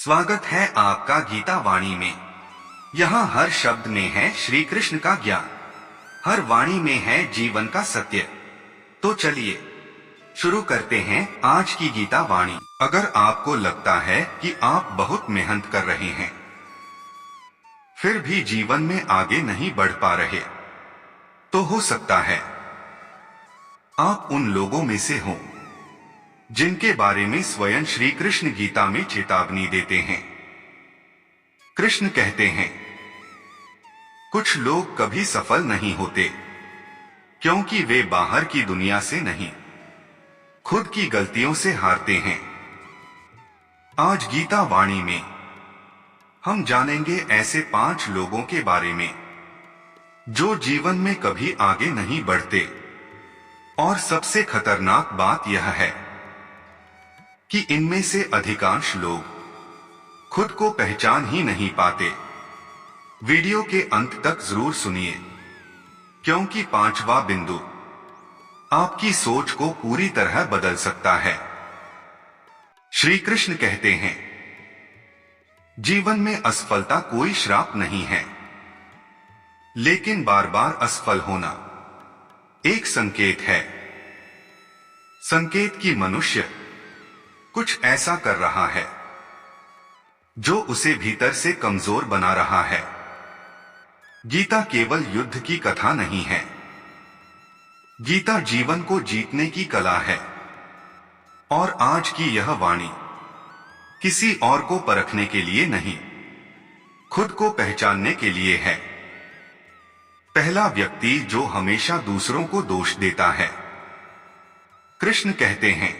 स्वागत है आपका गीता वाणी में। यहाँ हर शब्द में है श्री कृष्ण का ज्ञान, हर वाणी में है जीवन का सत्य। तो चलिए शुरू करते हैं आज की गीता वाणी। अगर आपको लगता है कि आप बहुत मेहनत कर रहे हैं फिर भी जीवन में आगे नहीं बढ़ पा रहे, तो हो सकता है आप उन लोगों में से हों जिनके बारे में स्वयं श्री कृष्ण गीता में चेतावनी देते हैं। कृष्ण कहते हैं, कुछ लोग कभी सफल नहीं होते क्योंकि वे बाहर की दुनिया से नहीं, खुद की गलतियों से हारते हैं। आज गीता वाणी में हम जानेंगे ऐसे 5 लोगों के बारे में जो जीवन में कभी आगे नहीं बढ़ते। और सबसे खतरनाक बात यह है कि इनमें से अधिकांश लोग खुद को पहचान ही नहीं पाते। वीडियो के अंत तक जरूर सुनिए, क्योंकि 5वां बिंदु आपकी सोच को पूरी तरह बदल सकता है। श्री कृष्ण कहते हैं, जीवन में असफलता कोई श्राप नहीं है, लेकिन बार बार असफल होना एक संकेत है। संकेत कि मनुष्य कुछ ऐसा कर रहा है जो उसे भीतर से कमजोर बना रहा है। गीता केवल युद्ध की कथा नहीं है, गीता जीवन को जीतने की कला है। और आज की यह वाणी किसी और को परखने के लिए नहीं, खुद को पहचानने के लिए है। पहला व्यक्ति जो हमेशा दूसरों को दोष देता है। कृष्ण कहते हैं,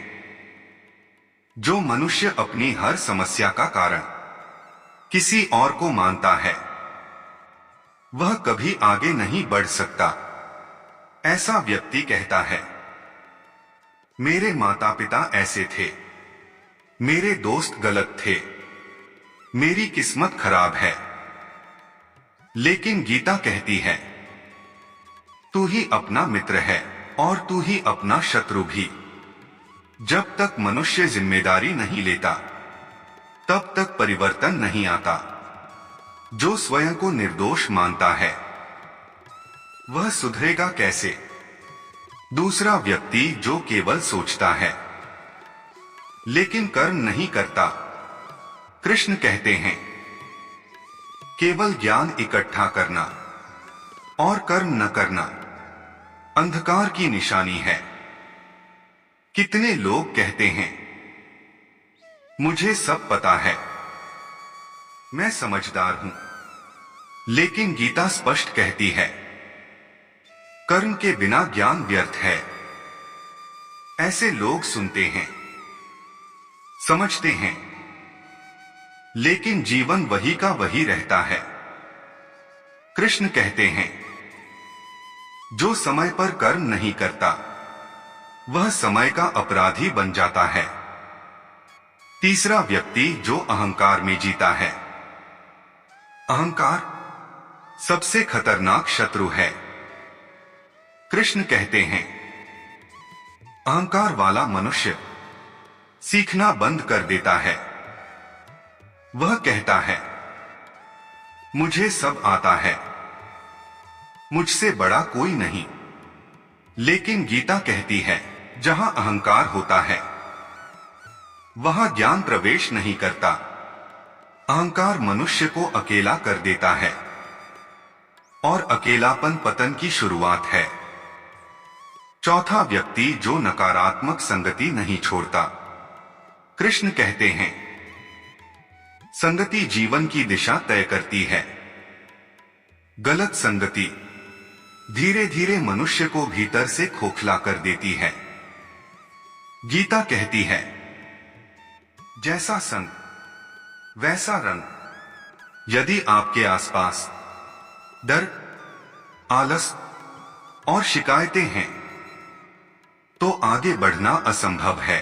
जो मनुष्य अपनी हर समस्या का कारण किसी और को मानता है वह कभी आगे नहीं बढ़ सकता। ऐसा व्यक्ति कहता है, मेरे माता पिता ऐसे थे, मेरे दोस्त गलत थे, मेरी किस्मत खराब है। लेकिन गीता कहती है, तू ही अपना मित्र है और तू ही अपना शत्रु भी। जब तक मनुष्य जिम्मेदारी नहीं लेता तब तक परिवर्तन नहीं आता। जो स्वयं को निर्दोष मानता है वह सुधरेगा कैसे? दूसरा व्यक्ति जो केवल सोचता है लेकिन कर्म नहीं करता। कृष्ण कहते हैं, केवल ज्ञान इकट्ठा करना और कर्म न करना अंधकार की निशानी है। कितने लोग कहते हैं, मुझे सब पता है, मैं समझदार हूं, लेकिन गीता स्पष्ट कहती है, कर्म के बिना ज्ञान व्यर्थ है। ऐसे लोग सुनते हैं, समझते हैं, लेकिन जीवन वही का वही रहता है। कृष्ण कहते हैं, जो समय पर कर्म नहीं करता वह समय का अपराधी बन जाता है। तीसरा व्यक्ति जो अहंकार में जीता है। अहंकार सबसे खतरनाक शत्रु है। कृष्ण कहते हैं, अहंकार वाला मनुष्य सीखना बंद कर देता है। वह कहता है, मुझे सब आता है, मुझसे बड़ा कोई नहीं। लेकिन गीता कहती है, जहां अहंकार होता है वहां ज्ञान प्रवेश नहीं करता। अहंकार मनुष्य को अकेला कर देता है और अकेलापन पतन की शुरुआत है। चौथा व्यक्ति जो नकारात्मक संगति नहीं छोड़ता। कृष्ण कहते हैं, संगति जीवन की दिशा तय करती है। गलत संगति धीरे धीरे मनुष्य को भीतर से खोखला कर देती है। गीता कहती है, जैसा संग वैसा रंग। यदि आपके आसपास डर, आलस और शिकायतें हैं तो आगे बढ़ना असंभव है।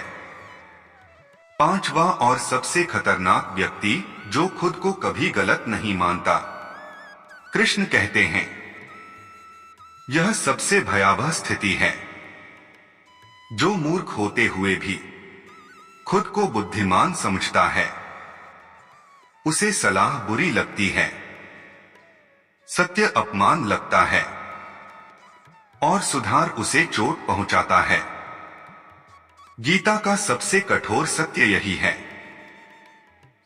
5वां और सबसे खतरनाक व्यक्ति जो खुद को कभी गलत नहीं मानता। कृष्ण कहते हैं, यह सबसे भयावह स्थिति है। जो मूर्ख होते हुए भी खुद को बुद्धिमान समझता है उसे सलाह बुरी लगती है, सत्य अपमान लगता है और सुधार उसे चोट पहुंचाता है। गीता का सबसे कठोर सत्य यही है,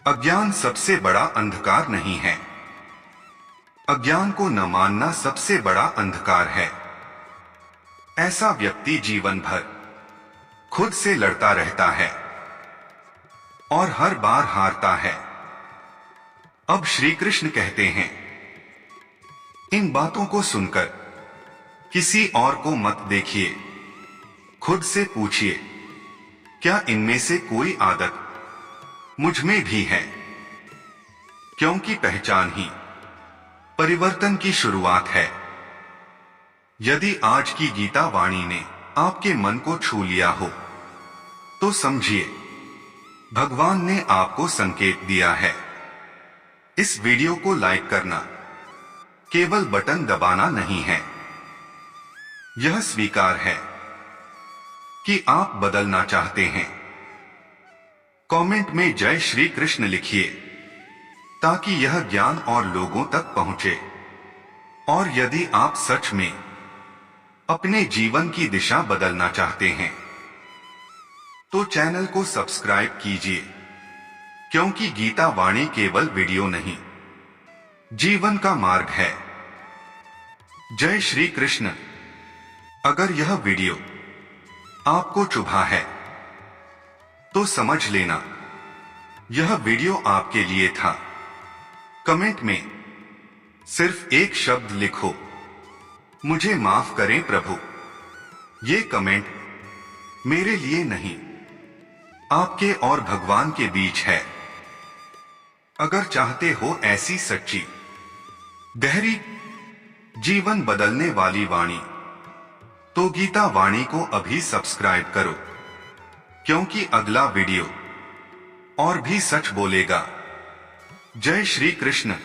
अज्ञान सबसे बड़ा अंधकार नहीं है। अज्ञान को न मानना सबसे बड़ा अंधकार है। ऐसा व्यक्ति जीवन भर खुद से लड़ता रहता है और हर बार हारता है। अब श्री कृष्ण कहते हैं, इन बातों को सुनकर किसी और को मत देखिए, खुद से पूछिए, क्या इनमें से कोई आदत मुझ में भी है? क्योंकि पहचान ही परिवर्तन की शुरुआत है। यदि आज की गीता वाणी ने आपके मन को छू लिया हो, तो समझिए भगवान ने आपको संकेत दिया है। इस वीडियो को लाइक करना केवल बटन दबाना नहीं है, यह स्वीकार है कि आप बदलना चाहते हैं। कमेंट में जय श्री कृष्ण लिखिए ताकि यह ज्ञान और लोगों तक पहुंचे। और यदि आप सच में अपने जीवन की दिशा बदलना चाहते हैं तो चैनल को सब्सक्राइब कीजिए, क्योंकि गीता वाणी केवल वीडियो नहीं, जीवन का मार्ग है। जय श्री कृष्ण। अगर यह वीडियो आपको चुभा है तो समझ लेना यह वीडियो आपके लिए था। कमेंट में सिर्फ एक शब्द लिखो, मुझे माफ करें प्रभु। ये कमेंट मेरे लिए नहीं, आपके और भगवान के बीच है। अगर चाहते हो ऐसी सच्ची, गहरी, जीवन बदलने वाली वाणी, तो गीता वाणी को अभी सब्सक्राइब करो, क्योंकि अगला वीडियो और भी सच बोलेगा। जय श्री कृष्ण।